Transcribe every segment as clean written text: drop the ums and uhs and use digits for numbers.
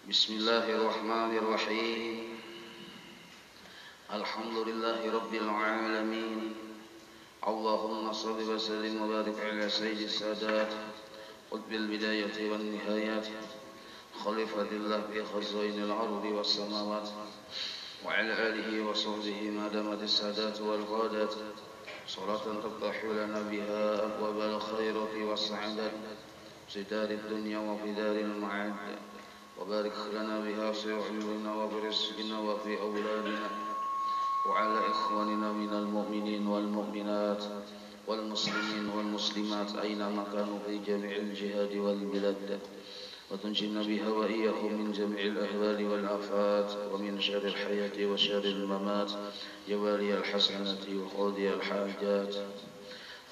Bismillahirrahmanirrahim. Alhamdulillahi rabbil alamin. Allahumma salli wa sallim wa barik ala sayyidis sadat qutbil bidayati wan nihayat khalifatillah fi khazainil ardi was samawat wa ala alihi wa sahbihi ma damatis sadat wal qadat salatan taftahu lana biha abwabal khairati was sa'adat fi darid dunya wa fi daril ma'ad. وبارك لنا بها في علمنا وفي رزقنا وفي أولادنا وعلى إخواننا من المؤمنين والمؤمنات والمسلمين والمسلمات أينما كانوا في جميع الجهاد والبلاد وتنجينا بها وإياهم من جميع الأهوال والآفات ومن شر الحياة وشر الممات جوالي الحسنات وقاضي الحاجات.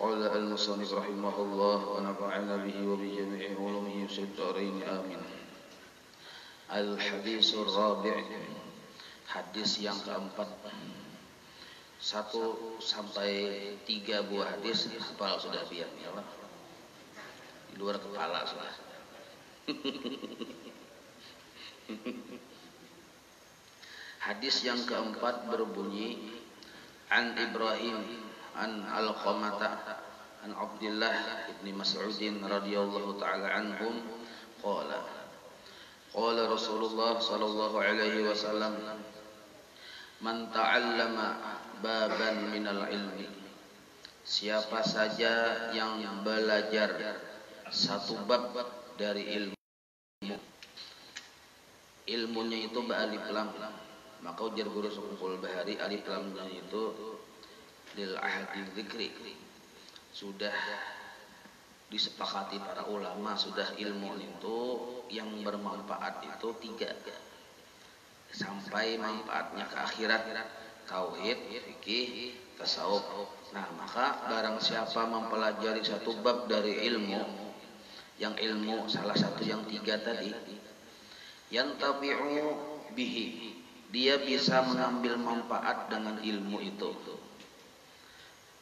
قال المصنف رحمه الله ونفعنا به وبجميع علومه في الدارين آمين. Al-Hadisul Rabi', hadis yang keempat. 1 sampai 3 buah hadis hafal sudah biar ya Pak. Di luar kepala sudah. Hadis yang keempat berbunyi An Ibrahim an Alqamata an Abdullah ibn Mas'udin radhiyallahu ta'ala anhum qala qala Rasulullah sallallahu alaihi wasallam man ta'allama baban minal ilmi, siapa saja yang belajar satu bab dari ilmunya itu ba'alif lam, maka ujar guru Sukul Bahari alif lamnya itu lil ahadi dzikri, sudah disepakati para ulama, sudah ilmu itu yang bermanfaat itu 3 sampai manfaatnya ke akhirat, tauhid, fikih, tasawuf. Nah, maka barang siapa mempelajari satu bab dari ilmu, yang ilmu salah satu yang 3 tadi, yantabi'u bihi, dia bisa mengambil manfaat dengan ilmu itu,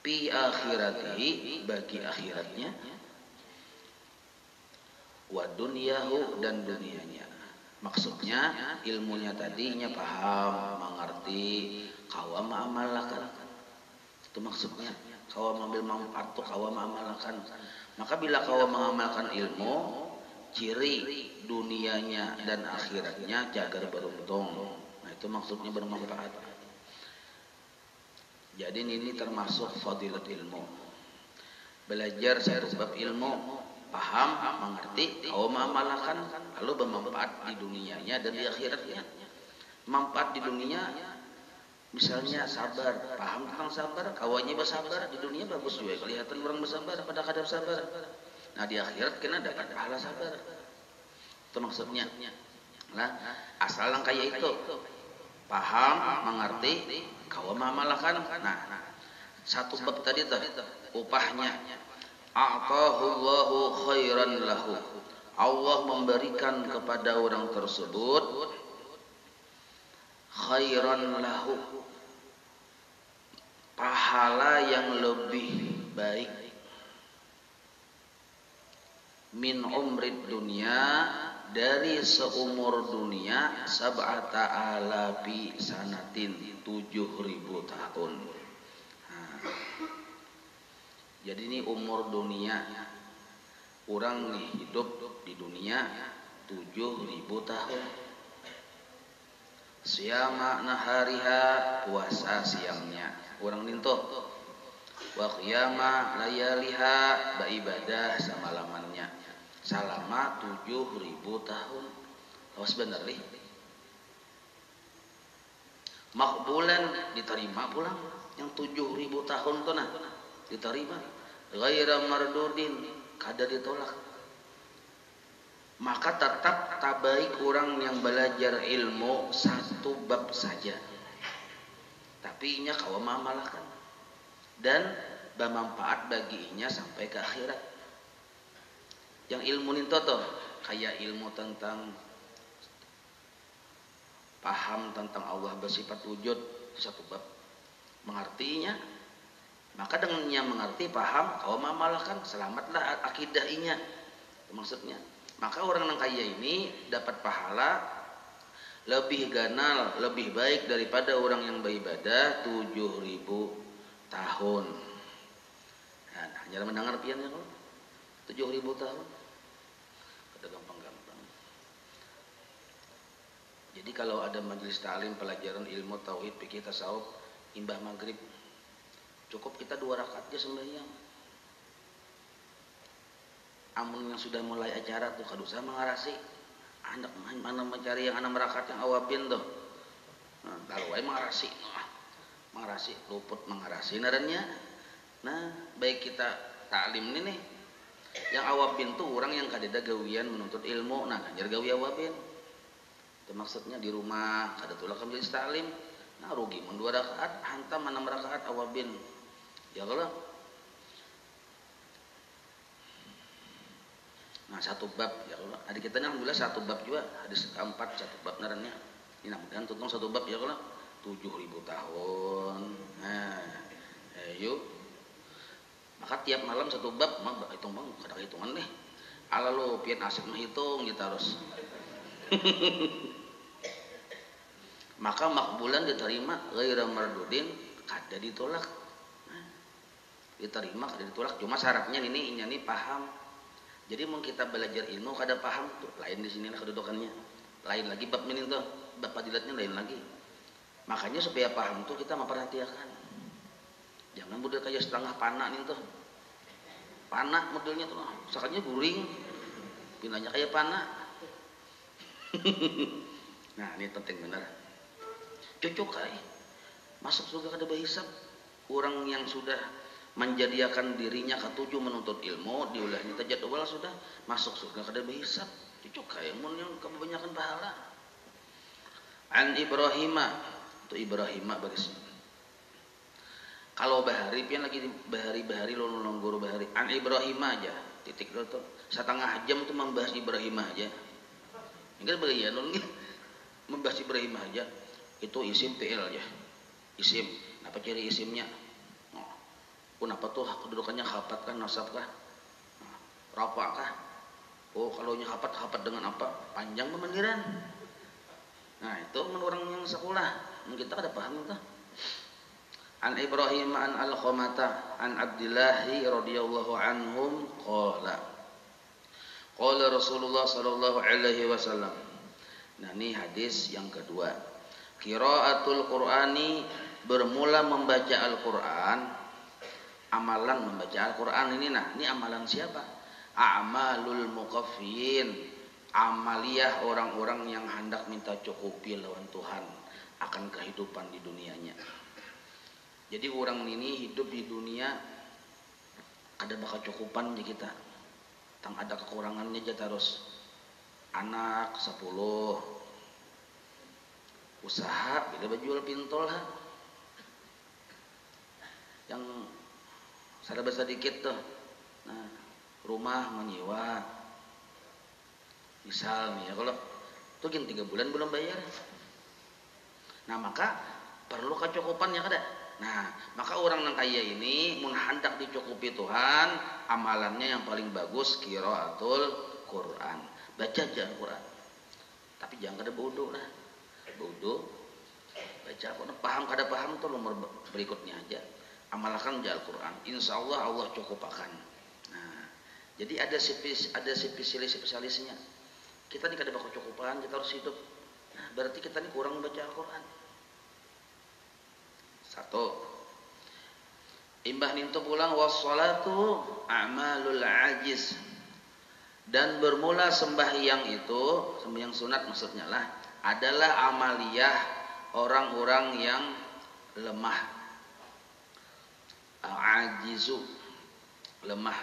fi akhiratihi, bagi akhiratnya, wa dunyahu, dan dunianya. Maksudnya ilmunya tadinya paham, mengerti, kawa mengamalkan. Itu maksudnya. Kawa mengambil manfaat itu kawa mengamalkan. Maka bila kawa mengamalkan ilmu, ciri dunianya dan akhiratnya jagar beruntung. Nah, itu maksudnya bermanfaat. Jadi ini termasuk fadilat ilmu. Belajar satu bab ilmu, paham, mengerti, kau mengamalkan, lalu bermanfaat di dunianya dan di akhiratnya. Manfaat di dunia, misalnya sabar, paham tentang sabar, kawannya bersabar, di dunia bagus juga, kelihatan orang bersabar pada kadar sabar. Nah, di akhirat kena dapat pahala sabar. Itu maksudnya. Nah, asal yang kayak itu, paham, mengerti, kau mengamalkan. Nah, satu bab tadi tuh upahnya. A'tahullahu khairan lahu, Allah memberikan kepada orang tersebut khairan lahu, pahala yang lebih baik, min umrid dunia, dari seumur dunia, sab'ata alafi sanatin, 7.000 tahun. Jadi ini umur dunia, orang nih hidup di dunia 7.000 tahun. Siyama nahariha, puasa siangnya, orang ninto. Wa qiyama layaliha, beribadah semalamannya, selama 7.000 tahun. Awas bener nih. Makbulan, diterima pulang yang 7.000 tahun tuh nah, diterima. Ghaira mardudin, kada ditolak. Maka tetap tak baik orang yang belajar ilmu satu bab saja, tapi inya kawa mengamalkan dan bermanfaat baginya sampai ke akhirat. Yang ilmu itu tuh kayak ilmu tentang paham tentang Allah bersifat wujud, satu bab, mengertinya. Maka dengannya mengerti, paham, kau mengamalkan, selamatlah akidah inya. Maksudnya, maka orang yang kaya ini dapat pahala lebih ganal, lebih baik daripada orang yang beribadah 7.000 tahun. Nah, hanya mendengar piannya kok 7.000 tahun. Kada gampang-gampang. Jadi kalau ada majelis ta'lim pelajaran ilmu tauhid fikih tasawuf imbah maghrib cukup kita 2 rakaat aja sembahyang. Amun yang sudah mulai acara tuh kada usah mengarasi. Anak mana mencari yang 6 rakaat yang awabin tuh. Nah, kalau wae mengarasi. Mengarasi luput mengarasi narannya. Nah, baik kita taklim ini nih. Yang awabin tuh orang yang kadeda gawian menuntut ilmu. Nah, ngajar gawi awabin. Itu maksudnya di rumah kada tulak ke majelis taklim. Nah, rugi mun 2 rakaat hantam 6 rakaat awabin. Ya kalau nah 1 bab ya Allah. Adik kita alhamdulillah 1 bab juga, hadis keempat 1 bab narannya. Ini mudah-mudahan tutung 1 bab ya Allah. 7.000 tahun. Nah, ayo. Maka tiap malam 1 bab mah hitung bang, kada hitungan deh. Ala lo pian asik menghitung kita harus. Maka makbulan diterima ghaira mardudin kada ditolak. Nah, diterima kada ditolak cuma syaratnya ini paham. Jadi mau kita belajar ilmu kada paham tuh lain di sinilah kedudukannya. Lain lagi bab ini tuh, bab fadilatnya lain lagi. Makanya supaya paham tuh kita memperhatikan. Jangan model kayak setengah panah nih tuh. Panah modelnya tuh, sakanya guring. Pinanya kayak panah. Nah, ini penting benar. Cocok kai. Masuk surga kada berhisab. Orang yang sudah menjadikan dirinya ketujuh menuntut ilmu diulahnya tajadwal sudah masuk surga kada berhisab. Cocok kayak mun yang kebanyakan pahala. An Ibrahim itu Ibrahim baris. Kalau bahari pian lagi bahari lon guru bahari. An Ibrahim aja titik itu setengah jam tuh membahas Ibrahim aja. Enggak bagian lon membahas Ibrahim aja. Itu isim fi'il aja. Isim. Apa ciri isimnya? Kenapa tuh kedudukannya khapat kah, nasab kah, rafa kah? Oh kalau nya khapat dengan apa? Panjang pemandiran. Nah itu menurut orang yang sekolah, kita kada paham itu. An Ibrahim an Al-Khamata an Abdillahi radhiyallahu anhum qala Rasulullah sallallahu alaihi wasallam. Nah ini hadis yang kedua. Qiraatul Qur'ani bermula membaca Al-Qur'an. Amalan membaca Al-Quran ini ini amalan siapa? A'malul muqaffin, amaliyah orang-orang yang hendak minta cukupi lawan Tuhan akan kehidupan di dunianya. Jadi orang ini hidup di dunia ada bakal cukupan ya kita. Tang ada kekurangannya aja terus. Anak 10, usaha bila jual pintol yang sadar sedikit tuh. Nah, rumah menyewa. Misal nih ya kalau tuh 3 bulan belum bayar. Nah, maka perlu kecukupan ya kada. Nah, maka orang yang kaya ini mun hendak dicukupi Tuhan, amalannya yang paling bagus qiraatul Quran. Baca aja Quran. Tapi jangan kada bodoh lah. Bodoh. Baca Quran paham kada paham tuh nomor berikutnya aja. Amalkan Al-Quran, insya Allah Allah cukupakan. Nah, jadi ada spesialisnya. Kita ini kada bakal cukupan, kita harus hidup. Nah, berarti kita ini kurang membaca Al-Quran. 1. Imbah nintu pulang wassalatu a'malul ajiz. Dan bermula sembahyang itu, sembahyang sunat maksudnya lah, adalah amaliyah orang-orang yang lemah. Ajizu lemah,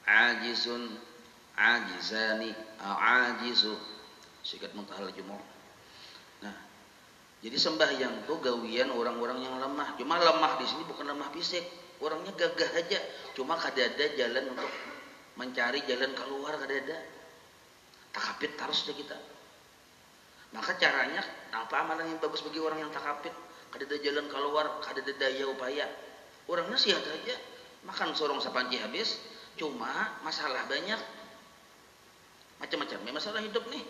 ajizun, ajizani, ajizu sikat muntahal jumuh. Nah, jadi sembahyang itu gawian orang-orang yang lemah. Cuma lemah di sini bukan lemah fisik, orangnya gagah aja. Cuma kada ada jalan untuk mencari jalan keluar, kada ada. Takapit harus deh kita. Maka caranya apa amalan yang bagus bagi orang yang takapit? Kada ada jalan keluar, kada ada daya upaya. Orangnya sihat aja, makan sorong sapanci habis, cuma masalah banyak, macam-macam masalah hidup nih.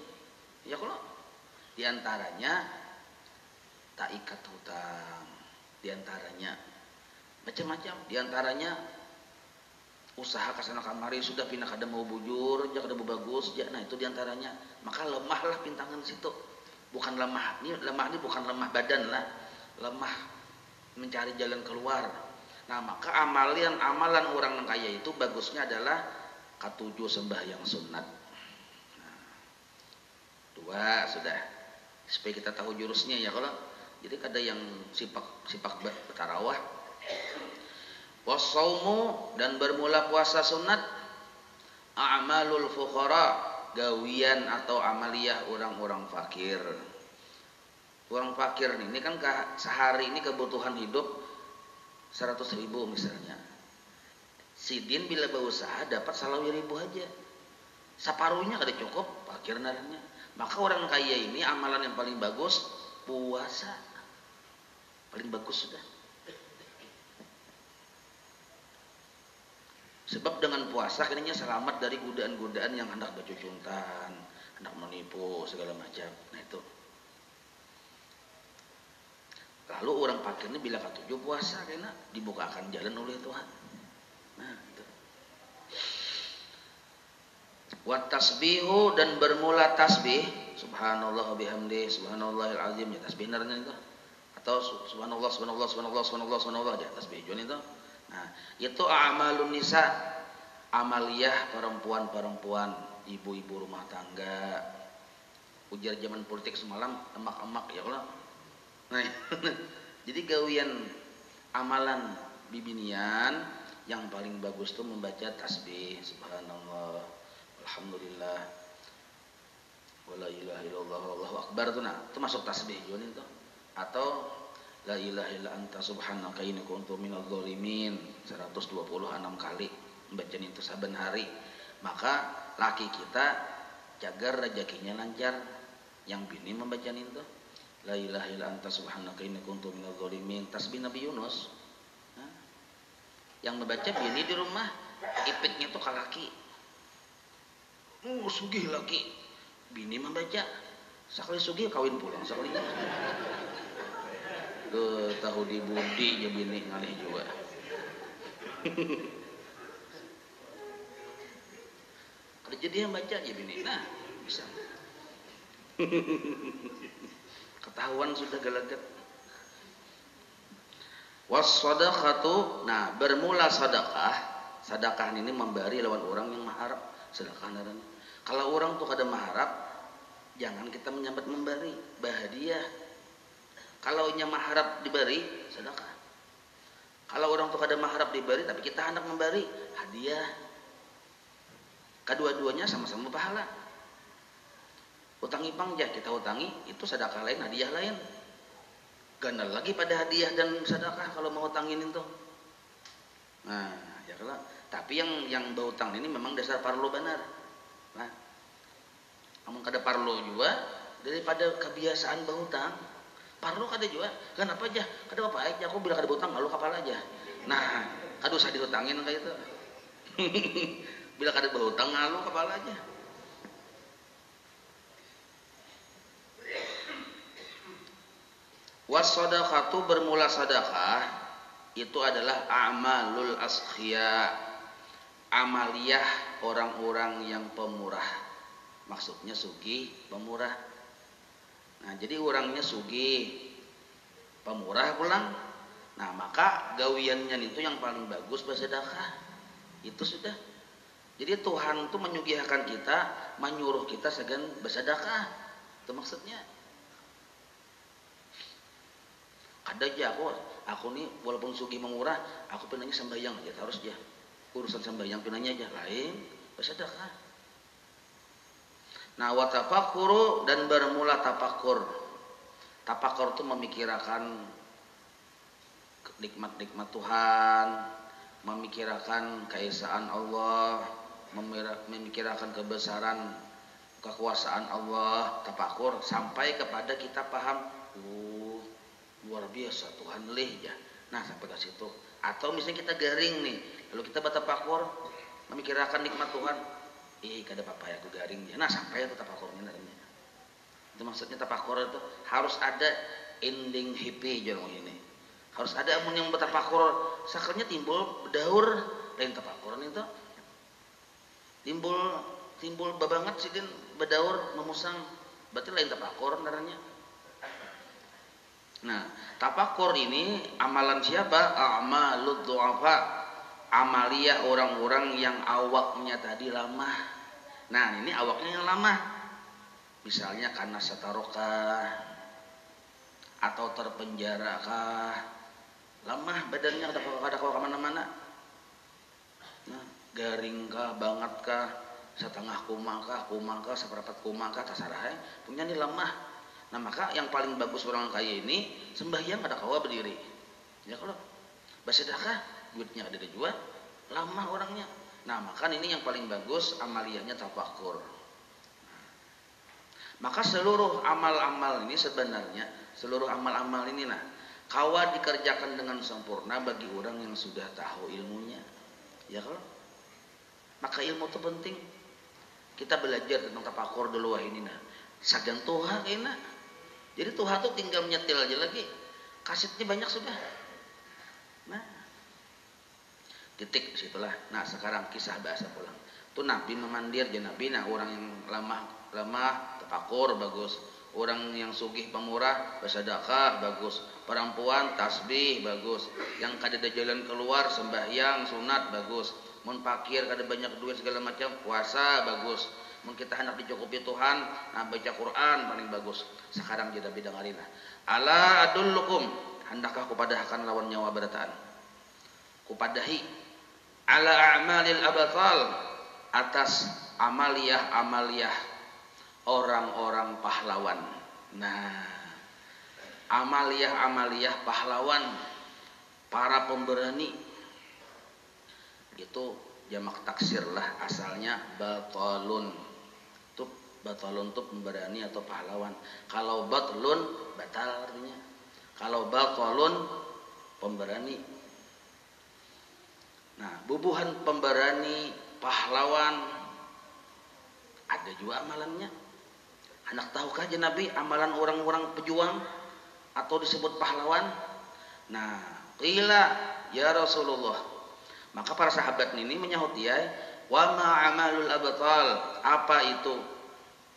Ya kalau Di antaranya tak ikat hutang, di antaranya macam-macam, di antaranya usaha kasana kamari sudah pindah kada mau bujur, kada mau bagus, nah itu di antaranya. Maka lemahlah pintangan situ. Bukan lemah, ini bukan lemah badan lah, lemah mencari jalan keluar. Nah, maka amalan orang yang kaya itu bagusnya adalah katujuh sembahyang sunat. Nah, 2 sudah. Supaya kita tahu jurusnya ya kalau. Jadi kada yang sipak tarawah. Wasaumu, dan bermula puasa sunat. A'malul fuqara, gawian atau amaliyah orang-orang fakir. Orang fakir ini kan sehari ini kebutuhan hidup 100.000 misalnya. Sidin bila berusaha dapat 1.000 aja. Separuhnya kada cukup, fakir naranya. Maka orang kaya ini amalan yang paling bagus puasa. Paling bagus sudah. Sebab dengan puasa akhirnya selamat dari godaan-godaan yang hendak bercucuntan, hendak menipu segala macam. Nah itu. Lalu orang fakir ini bila ketujuh puasa karena dibukakan jalan oleh Tuhan. Nah itu. Wa tasbihu, dan bermula tasbih. Subhanallah bihamdi, subhanallahil azim, ya tasbih naranya itu. Atau subhanallah subhanallah subhanallah subhanallah subhanallah ya tasbih itu. Nah, itu amalun nisa, amaliyah perempuan-perempuan, ibu-ibu rumah tangga. Ujar zaman politik semalam, emak-emak ya kalau. Nah, jadi gawian amalan bibinian yang paling bagus tuh membaca tasbih, subhanallah, alhamdulillah, wala ilaha illallah, wallahu akbar tuh. Nah, itu masuk tasbih juga nih tuh. Atau la ilaha illa anta subhanaka inni kuntu minadz dzalimin 126 kali membaca itu saben hari. Maka laki kita jaga rezekinya lancar, yang bini membaca itu la ilaha illa anta subhanaka inni kuntu minadz dzalimin, tasbih Nabi Yunus. Nah, yang membaca bini di rumah, ipitnya tuh ke laki. Sugih laki, bini membaca, sekali sugih kawin pulang sekali. Tahu di budi ya bini ngalih juga. Kerja dia baca ya bini, nah bisa. Ketahuan sudah gelagat. Was-shadaqatu, nah bermula sedekah. Sedekah ini memberi lawan orang yang maharap. Sedekah naran. Kalau orang tuh kada maharap, jangan kita menyambat memberi, bahadiah. Kalau nya maharap diberi, sedekah. Kalau orang tuh kada maharap diberi tapi kita hendak memberi, hadiah. Kedua-duanya sama-sama pahala. Utangi pangjah kita utangi, itu sedekah lain, hadiah lain. Ganda lagi pada hadiah dan sedekah kalau mau utangin itu. Nah, ya kalau tapi yang berutang ini memang dasar parlo benar. Nah, namun kada parlo juga daripada kebiasaan berutang. Parlo kada juga, kenapa aja? Kada apa aja, aku bila kada berutang lalu kapal aja. Nah, kada usah diutangin kayak itu. Bila kada berutang lalu kapal aja. Was-shadaqatu, bermula sedekah itu adalah amalul askhia, amaliyah orang-orang yang pemurah. Maksudnya sugih, pemurah. Nah, jadi orangnya sugih, pemurah pulang. Nah, maka gawiannya itu yang paling bagus bersedekah. Itu sudah. Jadi Tuhan itu menyugihkan kita, menyuruh kita segan bersedekah. Itu maksudnya. Kada aja aku nih walaupun sugih mengurah, aku pinanya sembahyang aja harus aja. Urusan sembahyang pinanya aja lain bersedekah. Nah, wa tafakkuru, dan bermula tafakur. Tafakur itu memikirkan nikmat-nikmat Tuhan, memikirkan keesaan Allah, memikirkan kebesaran kekuasaan Allah. Tafakur sampai kepada kita paham, luar biasa Tuhan leh ya. Nah, sampai ke situ. Atau misalnya kita garing nih, lalu kita bertafakur memikirkan nikmat Tuhan. Kada apa-apa ya aku garing dia. Nah, sampai itu tafakurnya namanya. Itu maksudnya tafakur itu harus ada ending happy jeung ini. Harus ada amun yang bertafakur sakernya timbul bedaur lain tafakur itu. Timbul babanget sih bedaur memusang berarti lain tafakur ngarannya. Nah, tafakur ini amalan siapa? Amalud du'afa. Amalia orang-orang yang awaknya tadi lemah. Nah, ini awaknya yang lemah. Misalnya karena satarokah atau terpenjarakah, lemah badannya kada kemana-mana. Nah, garingkah, bangetkah, setengah kumangkah, seperempat kumangkah, terserah punya ini lemah. Nah, maka yang paling bagus orang kaya ini sembahyang kada kawa berdiri. Ya kalau bersedekah duitnya ada dijual, lama orangnya. Nah, maka ini yang paling bagus amaliyahnya tafakur. Maka seluruh amal-amal ini sebenarnya, seluruh amal-amal ini kawa dikerjakan dengan sempurna bagi orang yang sudah tahu ilmunya. Ya kalau maka ilmu itu penting. Kita belajar tentang tafakur dulu ini sagan tuha kayaknya. Jadi tuha tuh tinggal menyetil aja lagi. Kasetnya banyak sudah. Nah, titik situlah. Nah, sekarang kisah bahasa pulang. Tuh Nabi memandir je Nabi orang yang lemah tafakur bagus. Orang yang sugih pemurah bersedekah bagus. Perempuan tasbih bagus. Yang kada ada jalan keluar sembahyang sunat bagus. Mun fakir kada banyak duit segala macam puasa bagus. Mun kita hendak dicukupi Tuhan, nah baca Quran paling bagus. Sekarang kita bidangarina. Ala adullukum, hendakkah kupadahkan lawan nyawa berataan. Kupadahi ala a'malil abatal, atas amaliyah orang-orang pahlawan. Nah, amaliyah pahlawan, para pemberani itu jamak taksir lah, asalnya batalun. Itu batalun itu pemberani atau pahlawan. Kalau batlun batal artinya. Kalau batalun pemberani. Nah, bubuhan pemberani pahlawan ada juga amalannya. Hendak tahukah je Nabi amalan orang-orang pejuang atau disebut pahlawan? Nah, qila ya Rasulullah. Maka para sahabat ini menyahut dia, wa ma amalul abtal, apa itu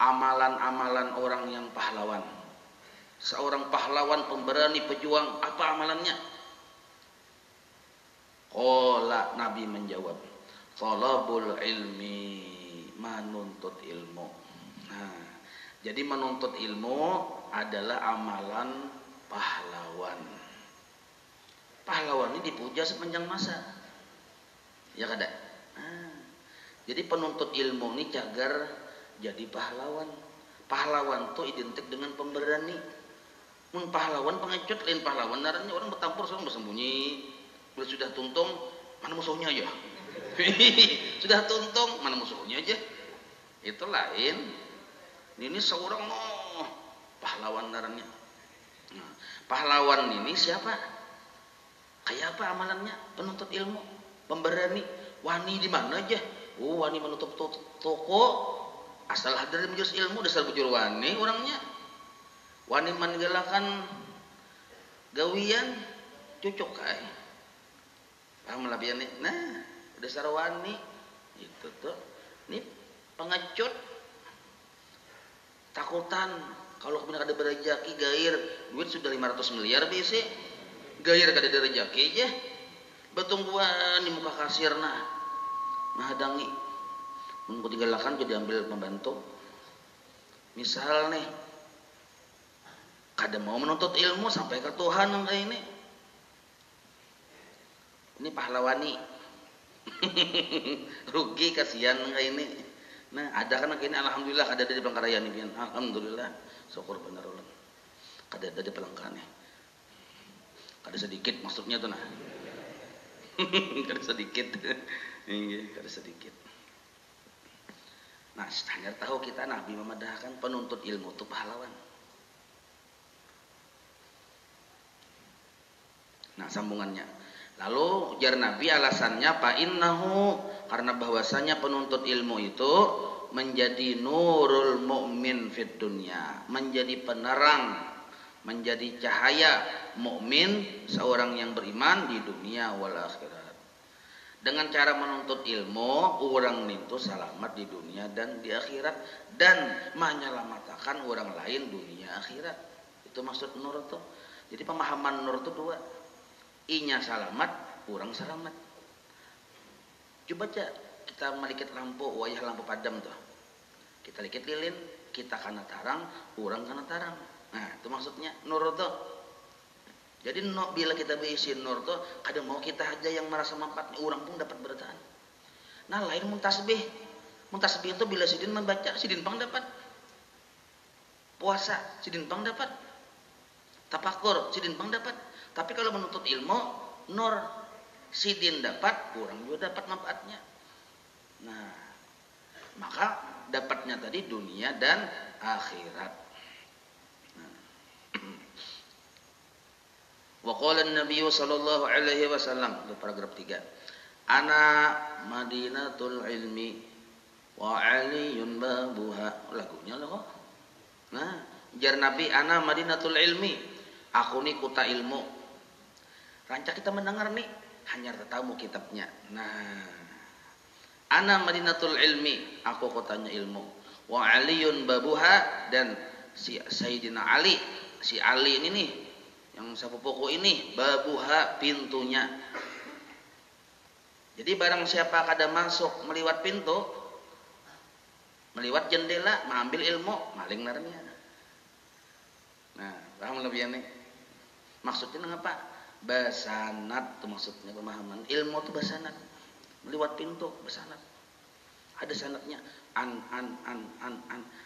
amalan-amalan orang yang pahlawan? Seorang pahlawan pemberani pejuang, apa amalannya? Qala, Nabi menjawab, talabul ilmi, menuntut ilmu. Nah, jadi menuntut ilmu adalah amalan pahlawan. Pahlawan ini dipuja sepanjang masa. Ya kada. Nah, jadi penuntut ilmu ini cagar jadi pahlawan. Pahlawan tuh identik dengan pemberani. Mun pahlawan pengecut lain pahlawan, naranya orang bertampur sama bersembunyi. Bila sudah tuntung, mana musuhnya aja. Sudah tuntung, mana musuhnya aja. Itu lain. Ini seorang pahlawan naranya. Nah, pahlawan ini siapa? Kayak apa amalannya? Penuntut ilmu, pemberani. Wani di mana aja? Wani menutup toko. Asal hadir majelis ilmu dasar bujur wani orangnya. Wani meninggalkan gawian cocok kai. Paham labian nih? Nah, dasar wani itu tuh. Ini pengecut, takutan kalau kemudian ada berejaki gair duit sudah 500 miliar biasa gair kada ada rejaki aja betungguan di muka kasir mahadangi menunggu tinggalkan jadi ambil pembantu. Misal nih kada mau menuntut ilmu sampai ke Tuhan yang kayak ini pahlawani rugi kasihan kayak ini. Nah, ada kan ini alhamdulillah kada ada di Palangkaraya nih, alhamdulillah syukur bener ulun. Kada ada di Palangkaraya. Kada sedikit maksudnya tuh kada sedikit. Iya, kada sedikit. Nah, hanya tahu kita Nabi memadahkan penuntut ilmu itu pahlawan. Nah, sambungannya. Lalu jar Nabi alasannya fa innahu, karena bahwasanya penuntut ilmu itu menjadi nurul mukmin fid dunya, menjadi penerang, menjadi cahaya mukmin seorang yang beriman di dunia wal akhirat. Dengan cara menuntut ilmu, orang itu selamat di dunia dan di akhirat, dan menyelamatkan orang lain dunia akhirat. Itu maksud nur itu. Jadi pemahaman nur itu dua. I-nya selamat, orang selamat. Coba aja kita melikit lampu, wayah lampu padam tuh. Kita likit lilin, kita kana tarang, orang kana tarang. Nah, itu maksudnya nur itu. Jadi bila kita berisi nur tuh, kadang mau kita aja yang merasa manfaatnya, orang pun dapat bertahan. Nah, lain muntasbih. Muntasbih itu bila sidin membaca, sidin pang dapat. Puasa, sidin pang dapat. Tafakur, sidin pang dapat. Tapi kalau menuntut ilmu, nur, sidin dapat, orang juga dapat manfaatnya. Nah, maka dapatnya tadi dunia dan akhirat. Wa qala an-nabiy sallallahu alaihi wasallam, itu paragraf 3. Ana madinatul ilmi wa aliyun babuha. Lagunya loh. Nah, jar Nabi, ana madinatul ilmi. Aku nih kota ilmu. Rancak kita mendengar nih, hanya tahu kitabnya. Nah, ana madinatul ilmi, aku kotanya ilmu. Wa aliyun babuha, dan si Sayyidina Ali, si Ali ini nih yang sepupuku ini, babuha, pintunya. Jadi barang siapa kada masuk meliwat pintu, meliwat jendela, mengambil ilmu, maling narnya. Nah, paham lebih nih? Maksudnya ngapa? Basanat itu maksudnya pemahaman. Ilmu itu basanat. Meliwat pintu, basanat. Ada sanatnya an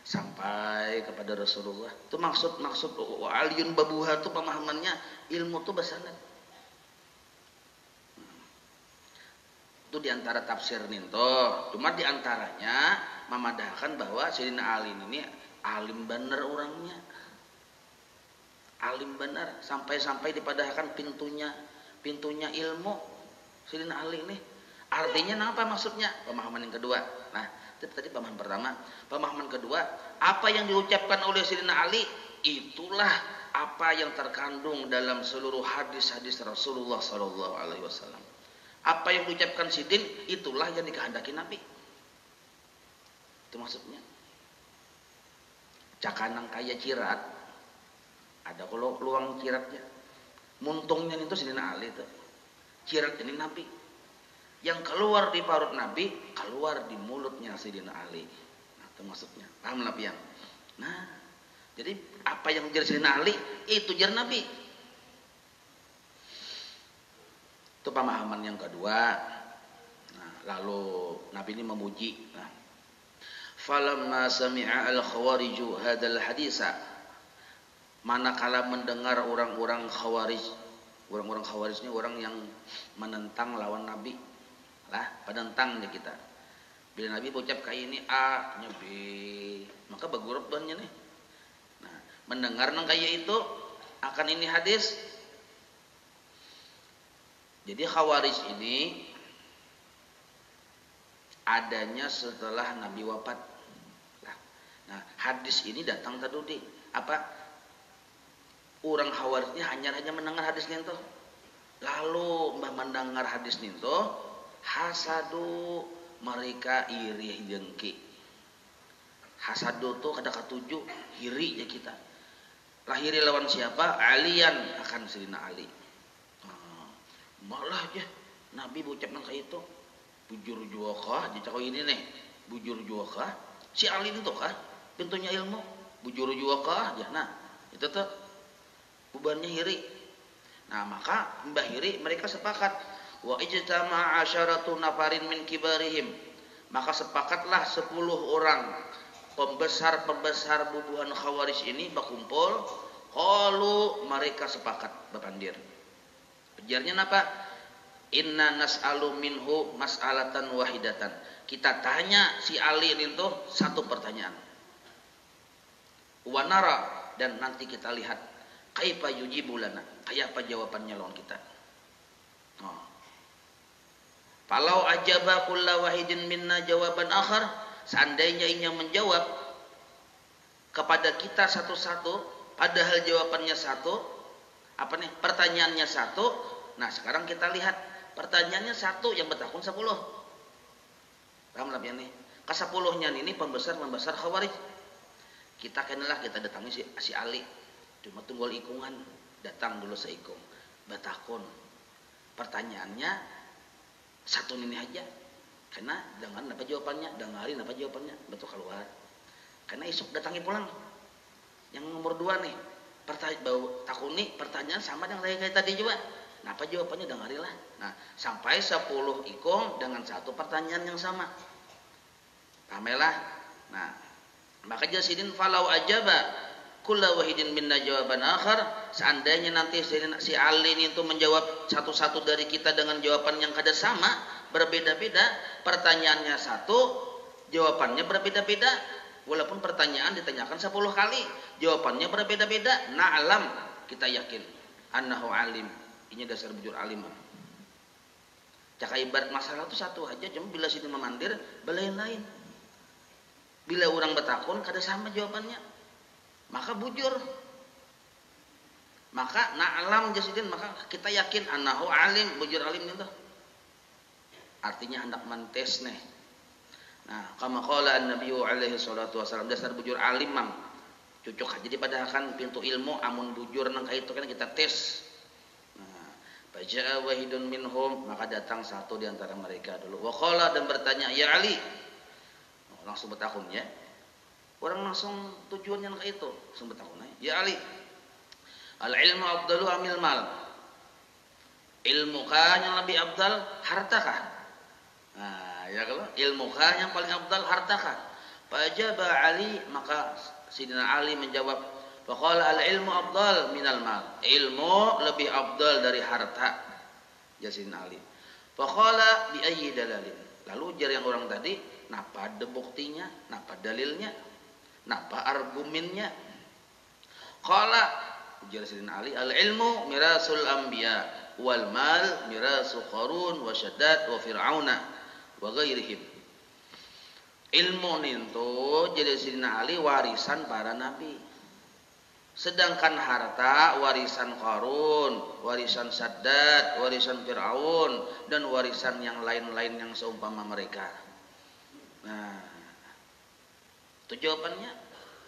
sampai kepada Rasulullah. Itu maksud aliyun babuha itu pemahamannya, ilmu itu basanat. Itu diantara tafsir ninto. Cuma diantaranya memadahkan bahwa Sayyidina Ali ini alim bener orangnya. Alim bener sampai dipadahkan pintunya ilmu. Sayyidina Ali ini artinya apa maksudnya? Pemahaman yang kedua. Nah, itu tadi pemahaman pertama. Pemahaman kedua, apa yang diucapkan oleh Sayyidina Ali, itulah apa yang terkandung dalam seluruh hadis-hadis Rasulullah sallallahu alaihi wasallam. Apa yang diucapkan Sidin, itulah yang dikehendaki Nabi. Itu maksudnya. Cakanang kaya cirat, ada kalau luang ciratnya. Muntungnya itu Sayyidina Ali itu. Cirat ini Nabi. Yang keluar di parut Nabi, keluar di mulutnya Sayyidina Ali. Nah, itu maksudnya. Paham Nabi yang? Nah, jadi apa yang jar Sayyidina Ali, itu jar Nabi. Itu pemahaman yang kedua. Nah, lalu Nabi ini memuji. Nah, falamma sami'a al-khawariju hadal hadisa, manakala mendengar orang-orang khawarij, orang-orang khawarij ini orang yang menentang lawan Nabi. Lah, penentang nih kita. Bila Nabi ucap kayak ini A, nya B, maka bagurup bannya nih. Nah, mendengar nang kayak itu akan ini hadis. Jadi khawarij ini adanya setelah Nabi wafat. Nah, hadis ini datang tadi apa? Orang khawarijnya hanya mendengar hadis itu. Lalu mendengar hadis itu, hasadu, mereka iri dengki. Hasadu tuh kada ketujuh, iri ya kita. Lahiri lawan siapa? Alian, akan Sayyidina Ali. Malah ya Nabi ucap nang kayak itu, bujur jua kah? Jadi kau ini nih, bujur jua kah? Si Ali itu kah? Pintunya ilmu, bujur jua kah? Ya, nah itu tuh bebannya iri. Nah, maka mbah iri mereka sepakat. Wa ijtama'a asyaratu nafarin min kibarihim, maka sepakatlah 10 orang pembesar-pembesar bubuhan khawarij ini berkumpul. Qalu, mereka sepakat berpandir. Ujarnya apa? Inna nas'alu minhu mas'alatan wahidatan. Kita tanya si Ali itu satu pertanyaan. Wa nara, dan nanti kita lihat kaifa yujibu lana, kayak apa jawabannya lawan kita. Falau ajaba kullu wahidin minna jawaban akhar, seandainya ia menjawab kepada kita satu-satu, padahal jawabannya satu, pertanyaannya satu. Nah sekarang kita lihat pertanyaannya satu, yang bertakun 10. Paham lah ya nih? Ke-10-nya ini pembesar Khawarij. Kita kenalah, kita datangi si Ali, cuma tunggul ikungan, datang dulu seikung, bertakun. Pertanyaannya satu ini aja, karena dengarin apa jawabannya, betul keluar. Karena isuk datangi pulang. Yang nomor 2 nih, takuni pertanyaan sama dengan saya kayak tadi juga. Nah, apa jawabannya dengarilah. Nah, sampai 10 ikung dengan satu pertanyaan yang sama. Pamelah. Nah, maka jasidin falau ajaba kullu wahidin minna jawaban akhar, seandainya nanti si Ali itu menjawab satu-satu dari kita dengan jawaban yang kada sama, berbeda-beda, pertanyaannya satu, jawabannya berbeda-beda, walaupun pertanyaan ditanyakan 10 kali, jawabannya berbeda-beda, na'lam, kita yakin annahu alim. Ini dasar bujur alim. Caka ibarat masalah itu satu aja, cuma bila sini memandir, belain-lain. Bila orang bertakun kada sama jawabannya, maka bujur. Maka na'lam jasidin, maka kita yakin annahu alim, bujur alim itu. Artinya hendak mentes nih. Nah, kama qala an-nabiy alaihi salatu wasallam, dasar bujur alim mang. Cocok aja pada kan pintu ilmu amun bujur nang kaitu kan kita tes. Faja'a wahidun minhum, maka datang satu di antara mereka dulu. Wa qala, dan bertanya, ya Ali. Langsung bertakun ya. Orang langsung tujuannya ke itu, langsung bertakun ya Ali. Al ilmu afdalu amil mal. Ilmu kah yang lebih afdal, harta kah? Nah, ya kalau ilmu kah yang paling afdal, harta kah? Fajaba Ali, maka Sidina Ali menjawab, faqala al-ilmu afdal minal mal. Ilmu lebih afdal dari harta. Jasin Ali. Faqala bi ayyi dalalin. Lalu ujar yang orang tadi, napa ada buktinya? Napa dalilnya? Napa argumennya? Qala, ujar Sidina Ali, al-ilmu mirasul anbiya wal mal mirasu Qarun wa Shaddad wa Fir'auna wa ghairihim. Ilmu itu jadi Sidina Ali warisan para nabi. Sedangkan harta warisan Qarun, warisan Shaddad, warisan Fir'aun, dan warisan yang lain-lain yang seumpama mereka. Nah, itu jawabannya.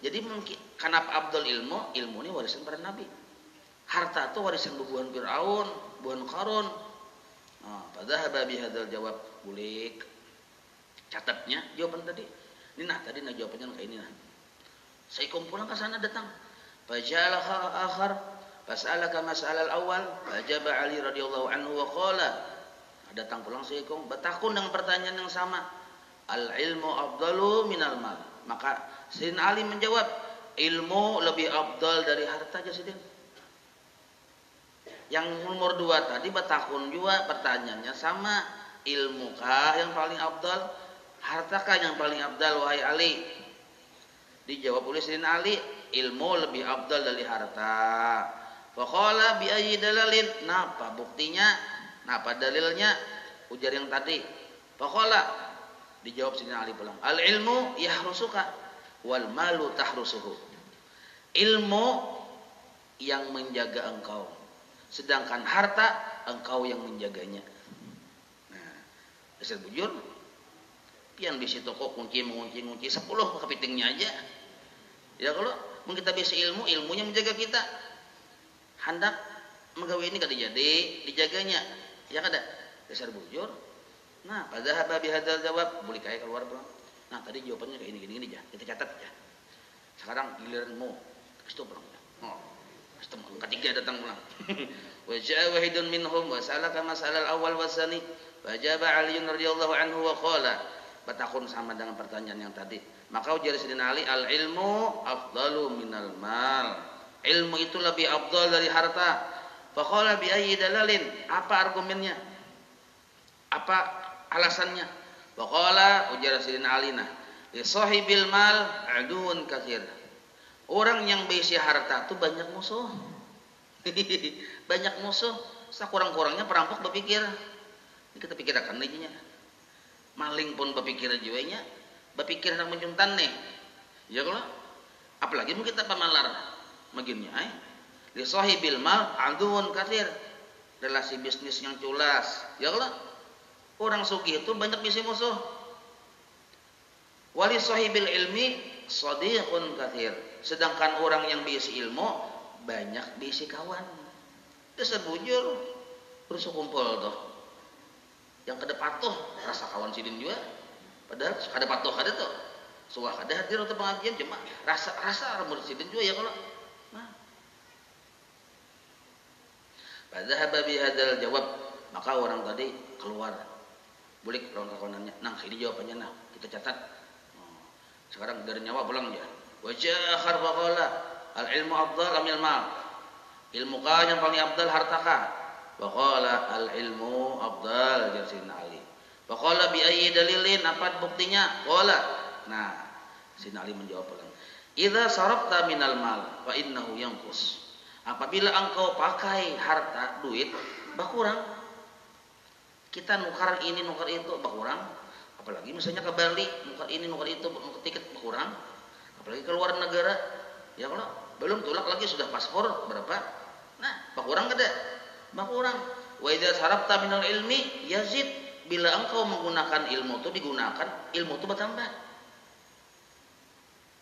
Jadi mungkin kenapa Abdul ilmu ini warisan para nabi. Harta itu warisan bubuhan Fir'aun, bubuhan Qarun. Nah, fadhahaba bihadzal jawab, bulik. Catatnya jawaban tadi. Ini nah tadi jawabannya kayak ini nah. Saya kumpulan ke sana datang. Faja'ala akhar fas'alaka mas'alal awal fajaba Ali radhiyallahu anhu wa qala, datang pulang seikung bertakun dengan pertanyaan yang sama, al ilmu afdalu minal mal. Maka Sayyidina Ali menjawab, ilmu lebih afdal dari harta. Jasidin yang nomor 2 tadi bertakun juga pertanyaannya sama, ilmu kah yang paling afdal, hartakah yang paling afdal wahai Ali? Dijawab oleh Sayyidina Ali, ilmu lebih afdal dari harta. Faqala bi ayyi dalalin, napa buktinya, napa dalilnya? Ujar yang tadi. Faqala, dijawab Sayyidina Ali pulang, al ilmu yahrusuka wal malu tahrusuhu. Ilmu yang menjaga engkau, sedangkan harta engkau yang menjaganya. Nah, dasar bujur pian bisi toko kunci 10 kepitingnya aja. Ya kalau kita bisa ilmu, ilmunya menjaga kita. Hendak menggawe ini kada jadi dijaganya. Ya kada? Dasar bujur. Nah, pada hababi hadzal jawab, boleh kaya keluar pulang. Nah, tadi jawabannya kayak ini aja. Kita catat aja. Sekarang giliranmu. Stop pulang. Oh. Stop ketiga datang pulang. Wa ja'a wahidun minhum wa salaka masalal awal wasani. Fajaba Ali radhiyallahu anhu wa qala, bertakun sama dengan pertanyaan yang tadi. Maka ujar Sayyidina Ali, al ilmu afdalu minal mal. Ilmu itu lebih afdal dari harta. Faqala bi ayyi dalalin, apa argumennya? Apa alasannya? Faqala, ujar Sayyidina Ali, nah, li sahibil mal aduun katsir. Orang yang berisi harta itu banyak musuh. Banyak musuh. Sakurang-kurangnya perampok berpikir. Ini kita pikirkan aja. Maling pun berpikir jiwanya. berpikir hendak menjuntan nih. Ya kalau apalagi mungkin kita pamalar maginnya li sahibil mal aduun katsir, relasi bisnis yang culas. Ya kalau orang sugih itu banyak bisi musuh. Wali sahibil ilmi shadiqun katsir, sedangkan orang yang bisi ilmu banyak bisi kawan. Itu sebujur terus kumpul tuh. Yang kada patuh rasa kawan sidin juga, padahal kada patuh kada tuh. Suah kada hadir atau pengajian cuma rasa murid sidin juga ya kalau. Nah. Fadzahaba bihadzal jawab, maka orang tadi keluar. Bulik lawan kawanannya. Nah, ini jawabannya nah, kita catat. Sekarang dari nyawa pulang aja. Wajah akhar faqala al-ilmu afdal amil mal. Ilmu kah yang paling afdal hartakah? Faqala al-ilmu afdal jarsin Ali. Faqala bi ayyi dalilin, apa buktinya? Qala. Nah, Sin Ali menjawab ulang. Idza sarafta minal mal fa innahu yanqus. Apabila engkau pakai harta, duit, berkurang. Kita nukar ini, nukar itu, berkurang. Apalagi misalnya ke Bali, nukar ini, nukar itu, nukar tiket berkurang. Apalagi ke luar negara, ya kalau belum tulak lagi sudah paspor berapa? Nah, berkurang kada? Berkurang. Wa idza sarafta minal ilmi yazid, bila engkau menggunakan ilmu itu digunakan, ilmu itu bertambah.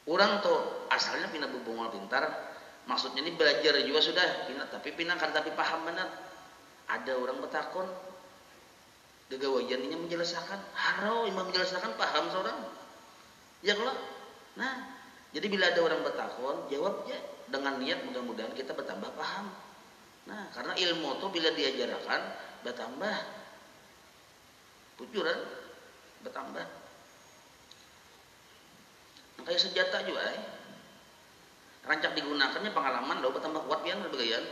Orang tuh asalnya pindah bubungol pintar, maksudnya ini belajar juga sudah pindah, tapi paham benar. Ada orang bertakon, degawajaninya menjelaskan, harau imam menjelaskan paham seorang. Ya kalau, nah, jadi bila ada orang bertakon, jawabnya dengan niat mudah-mudahan kita bertambah paham. Nah, karena ilmu itu bila diajarkan bertambah, pujuran bertambah. Nah, kayak senjata juga, rancak digunakannya pengalaman, lalu bertambah kuat pian begayan.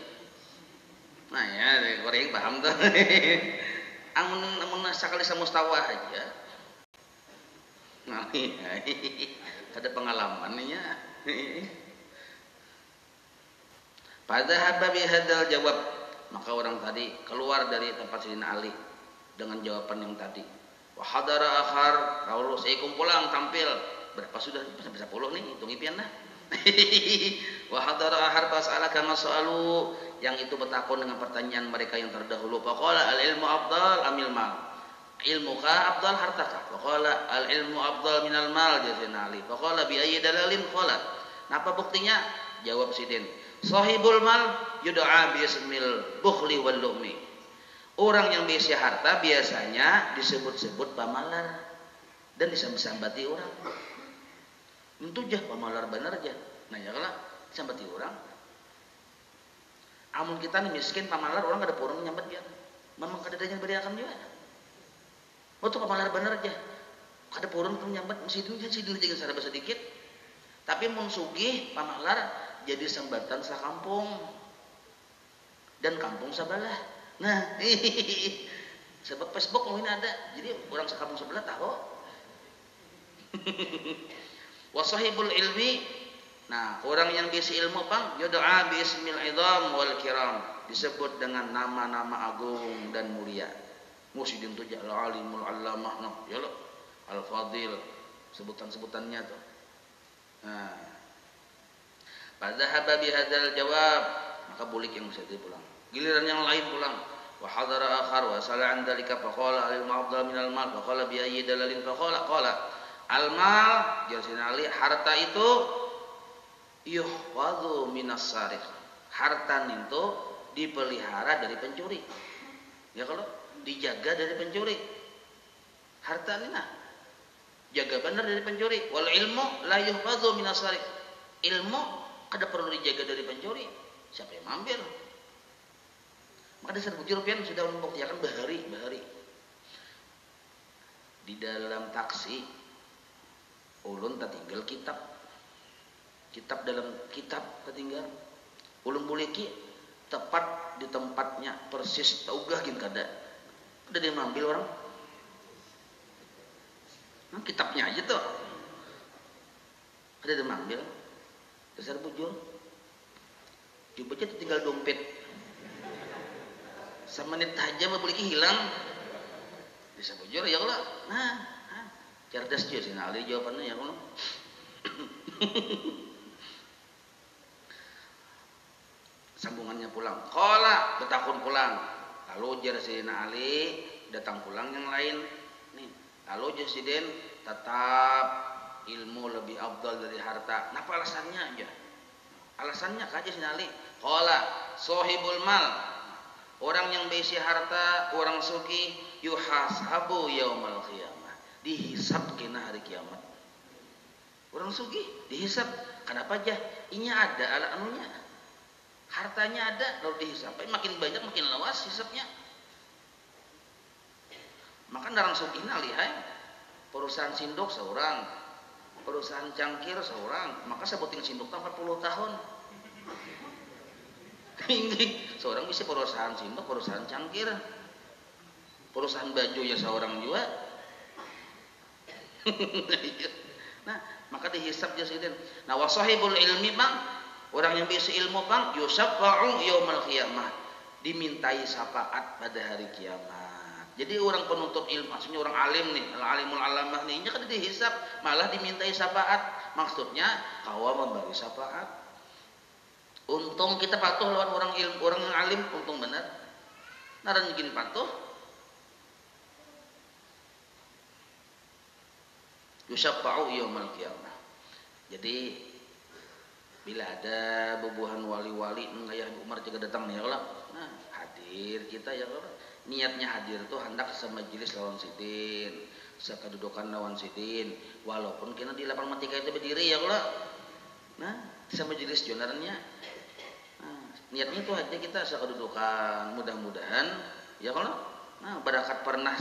Nah ya, orang yang paham tuh. Amun sekali sama mustawa aja. Nah, ada pengalamannya. Pada habbi hadal jawab, maka orang tadi keluar dari tempat Sayyidina Ali dengan jawaban yang tadi. Wa hadara akhar, kalau saya kumpulang tampil berapa sudah? Bisa 10 nih, hitung pian dah. Wa hadara akhar fas'ala kama sa'alu, yang itu bertakon dengan pertanyaan mereka yang terdahulu. Faqala al-ilmu afdal amil mal. Ilmuka afdal hartaka. Faqala al-ilmu afdal minal mal jazina Ali. Faqala bi ayyi dalalin qala. Napa buktinya? Jawab Sidin. Sahibul mal yud'a bi ismil bukhli wal lumi. Orang yang berisi harta biasanya disebut-sebut pamalar dan disambati orang. Tentu jah pamalar benar jah. Nah ya kalau disambati orang. Amun kita nih miskin pamalar orang kada purun nyambat dia. Memang kada ada yang beriakan juga. Waktu pamalar benar aja. Kada purun tuh nyambat sidin jangan saraba sedikit. Tapi mun sugih pamalar jadi sambatan sakampung. Dan kampung sebelah. Nah, sebab Facebook mungkin ada. Jadi orang sekampung sebelah tahu. Wasahibul ilmi, nah orang yang bisi ilmu pang yud'a bi ismil idham wal kiram, disebut dengan nama-nama agung dan mulia. Musidin tu ja'al alimul allamah, noh ya lo al fadil, sebutan-sebutannya tuh. Nah, pada hababi hadzal jawab, maka bulik yang bisa pulang. Giliran yang lain pulang. Wa hadara akhar wa sala an dzalika faqala al ma'dhal minal mal faqala bi ayyi dalalin faqala qala al-mal Sayyidina Ali, harta itu yuhwadhu minas sarikh. Harta itu dipelihara dari pencuri. Ya kalau dijaga dari pencuri. Harta ini nah jaga benar dari pencuri. Wal ilmu la yuhwadhu minas sarikh. Ilmu kada perlu dijaga dari pencuri. Siapa yang mampir? Maka dasar bujur pian sudah membuktikan bahari. Di dalam taksi ulun tertinggal kitab dalam kitab tertinggal ulun buliki tepat di tempatnya persis taugah gin kada udah dia mengambil orang nah, kitabnya aja tuh ada dia mengambil dasar bujur coba aja tinggal dompet semenit aja buliki hilang bisa bujur ya Allah nah Cerdas juga sih Ali jawabannya ya kuno. Sambungannya pulang. Qala betakun pulang. Lalu jar Sayyidina Ali datang pulang yang lain. Nih, lalu Presiden tetap ilmu lebih afdal dari harta. Kenapa alasannya aja? Alasannya kaja Sayyidina Ali. Qala sahibul mal. Orang yang berisi harta, orang sugih yuhasabu yaumal qiyamah. Dihisab kena hari kiamat. Orang sugih dihisab. Kenapa aja? Inya ada ala anunya. Hartanya ada lalu dihisab. Makin banyak makin lawas hisabnya. Maka orang sugih lihai. Perusahaan sindok seorang, perusahaan cangkir seorang. Maka sebutin sindok 40 tahun. Seorang bisa perusahaan sindok, perusahaan cangkir, perusahaan baju ya seorang juga. Nah, maka dihisab jasiden. Nah, wasahibul ilmi bang, orang yang bisa ilmu bang, yusaffa'u yaumal qiyamah, dimintai syafaat pada hari kiamat. Jadi orang penuntut ilmu, maksudnya orang alim nih, alimul alamah nih, kan dihisab, malah dimintai syafaat. Maksudnya kawa memberi syafaat. Untung kita patuh lawan orang ilmu, orang yang alim, untung benar. Naran bikin patuh. Yusaffa'u yaumal qiyamah. Jadi bila ada bubuhan wali-wali ngayah Umar juga datang nih ya Allah. Nah, hadir kita ya Allah. Niatnya hadir tuh hendak semajelis lawan sidin, sakadudukan lawan sidin, walaupun kena di lapang matika itu berdiri ya Allah. Nah, semajelis jonarnya. Nah, niatnya tuh hadir kita sakadudukan, mudah-mudahan ya Allah. Nah, barakat pernah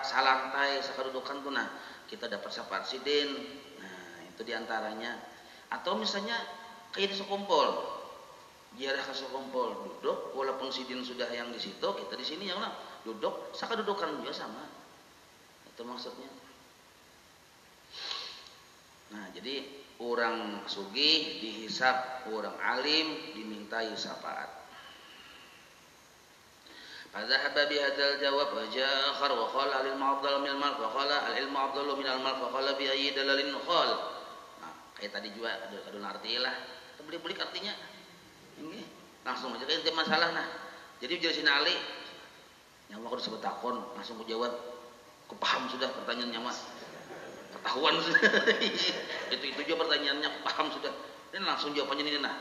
salantai sakadudukan tuh nah, kita dapat syafaat sidin. Nah, itu diantaranya. Atau misalnya kayak di sekumpul, ziarah ke sekumpul, duduk walaupun sidin sudah yang di situ, kita di sini ya Allah, duduk sakadudukan juga sama. Itu maksudnya. Nah, jadi orang sugih dihisab, orang alim dimintai syafaat. Fadzahaba bihadzal jawab wa jaa akhar wa qala al ilmu afdalu minal mal fa qala al ilmu afdalu minal mal fa qala bi ayyi dalalin qal. Nah, kayak tadi juga ada arti lah. Beli-beli artinya. Ini langsung aja kayak masalah nah. Jadi jelasin Ali yang mau disebut takon langsung kujawab. Kepaham sudah pertanyaannya Mas. Ketahuan sudah. itu juga pertanyaannya paham sudah. Dan langsung jawabannya ini nah.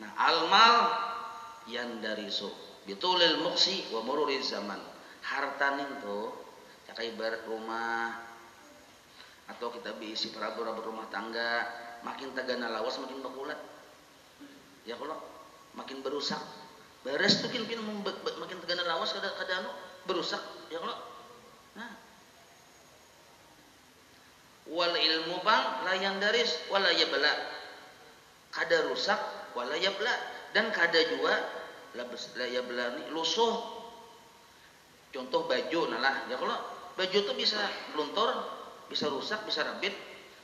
Nah, al-mal yandarisu bitulil muksi wa mururiz zaman. Harta nih tuh kayak ibarat rumah atau kita bisi perabot rumah tangga, makin tagana lawas makin bakulat. Ya kalau makin berusak. Beres tuh kin makin tagana lawas kada anu berusak ya kalau. Nah. Wal ilmu bang la yandaris wala yabla. Kada rusak wala yabla dan kada juga la yabla ni lusuh. Contoh baju nalah ya kalau baju tuh bisa luntur, bisa rusak, bisa rabit.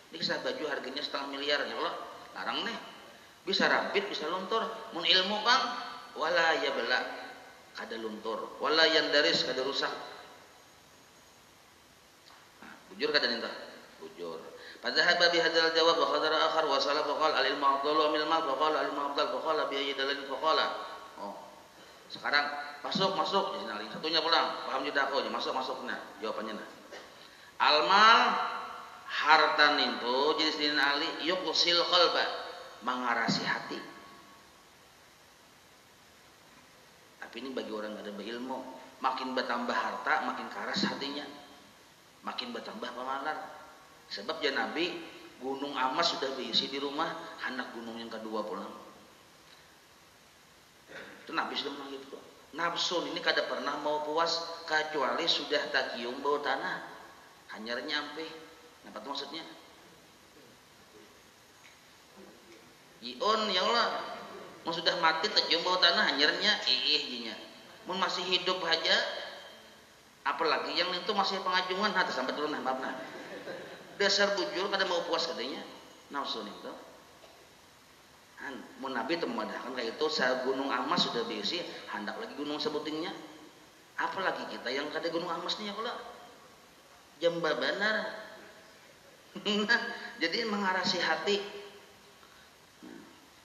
Bisa baju harganya 1,5 miliar ya Allah. Larang nih. Bisa rabit, bisa luntur. Mun ilmu bang wala yabla kada luntur, wala yandaris kada rusak. Nah, bujur kada ninta? Bujur. Fadzahaba bihadzal jawab wa khadara akhar wa salaf wa qala al ilmu afdalu minal mal fa qala al ilmu afdal fa qala bi ayyi dalil fa qala. Oh. Sekarang masuk di sini satunya pulang. Paham juga aku masuk nah. Jawabannya nah. Al-mal harta itu jadi Sayyidina Ali yuqsil qalba mengarasi hati. Tapi ini bagi orang yang ada berilmu, makin bertambah harta makin keras hatinya, makin bertambah pemalar. Sebab ya Nabi gunung Amas sudah diisi di rumah, anak gunung yang kedua pulang. Itu Nabi sudah bilang gitu. Nafsu ini kada pernah mau puas kecuali sudah tak cium bau tanah. Hanyar nyampe. Apa itu maksudnya? Ion ya Allah. Mau sudah mati tak cium bau tanah hanyarnya jinya. Mun masih hidup aja apalagi yang itu masih pengajuan nah sampai turun nah babna. Dasar bujur kada mau puas katanya. Nafsu itu. Mun Nabi itu memadahkan kayak itu gunung Amas sudah diisi, hendak lagi gunung sebutingnya. Apalagi kita yang kada gunung Amas nih ya Allah. Jamba benar Jadi mengarasi hati.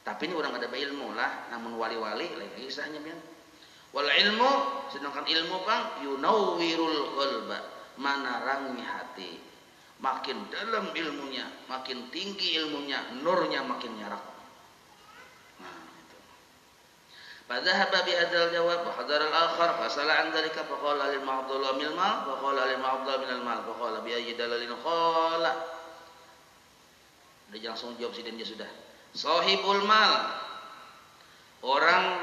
Tapi ini orang ada ilmu lah, namun wali-wali lain kisahnya pian. Wal ilmu, sedangkan ilmu Bang yunawwirul qalba, menerangi hati. Makin dalam ilmunya, makin tinggi ilmunya, nurnya makin nyarak. Nah, itu. Fadhahaba bi hadzal jawab wa hadara al-akhar fasala an dzalika faqala lil ma'dhul min al-mal wa qala lil ma'dhul min al-mal faqala bi ayyi dalalin qala. Dia langsung jawab si dia sudah. Sahibul mal, orang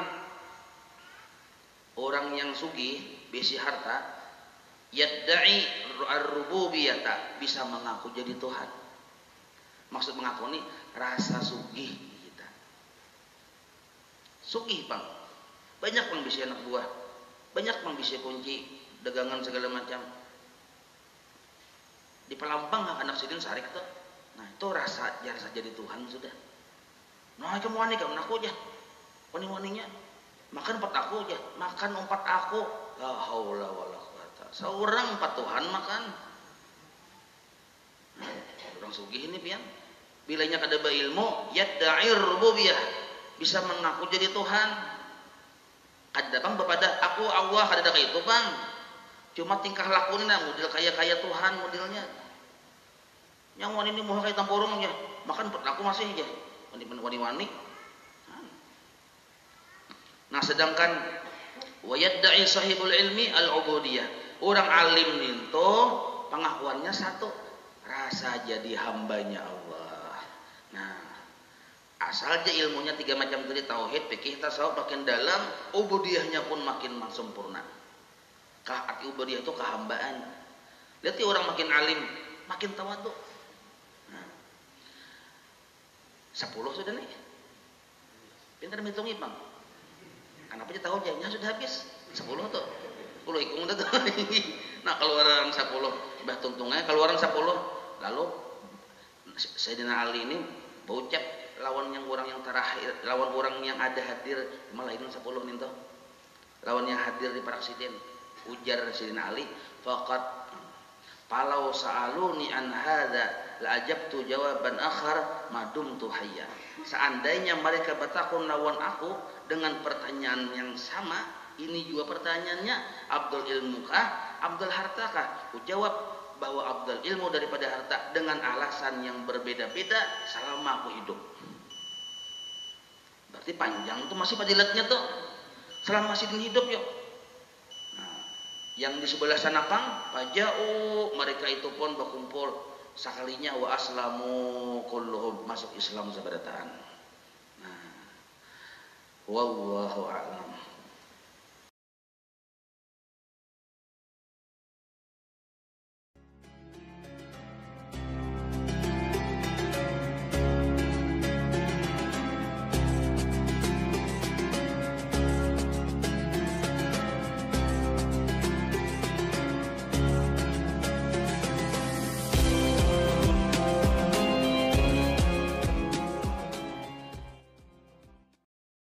yang sugih, besi harta, yadda'i ar-rububiyata, bisa mengaku jadi Tuhan. Maksud mengaku ini rasa sugih kita. Sugih Bang, banyak Bang bisa anak buah, banyak Bang bisa kunci dagangan segala macam. Di Pelampang anak sidin sarik tuh. Nah itu rasa jadi Tuhan sudah. Nah kamu wani kamu aku aja, wani-waninya makan 4 aku aja, makan 4 aku. La haula wala quwata. Seorang 4 Tuhan makan. Nah, orang sugih ini pian. Bilanya kada ilmu, yadda'ir rububiyah, bisa mengaku jadi Tuhan. Kada Bang bepada aku Allah kada ada itu Bang. Cuma tingkah lakunya model kaya Tuhan modelnya. Yang wani ini mau kayak tampurung aja, makan 4 aku masih aja. Wani-wani. Nah sedangkan wayadda'i sahibul ilmi al-ubudiyah, orang alim itu pengakuannya satu, rasa jadi hambanya Allah. Nah asal aja ilmunya 3 macam tadi, tauhid, fikih, tasawuf makin dalam, ubudiyahnya pun makin sempurna. Arti ubudiyah itu kehambaan. Lihat orang makin alim makin tawadhu. 10 sudah nih. Pintar menghitungi Bang. Kenapa aja tahu jadinya sudah habis. 10 tuh. 10 hitung udah tuh. Nah, kalau orang 10 bah tuntungnya, kalau orang 10 lalu Sayyidina Ali ini baucap lawan orang yang terakhir, lawan orang yang ada hadir malah itu 10 nih tuh. Lawan yang hadir di Paraksiden. Ujar Sayyidina Ali, faqat falau sa'aluni an hadza la ajabtu jawaban akhar madumtu hayya. Seandainya mereka bertakun lawan aku dengan pertanyaan yang sama, ini juga pertanyaannya, Abdul ilmu kah, Abdul harta kah? Aku jawab bahwa Abdul ilmu daripada harta dengan alasan yang berbeda-beda selama aku hidup. Berarti panjang itu masih fadilatnya tuh selama masih hidup yuk. Nah, yang di sebelah sana Pang, pajau mereka itu pun berkumpul sekalinya wa aslamu kulluhum, masuk Islam sabarataan. Nah, wallahu a'lam.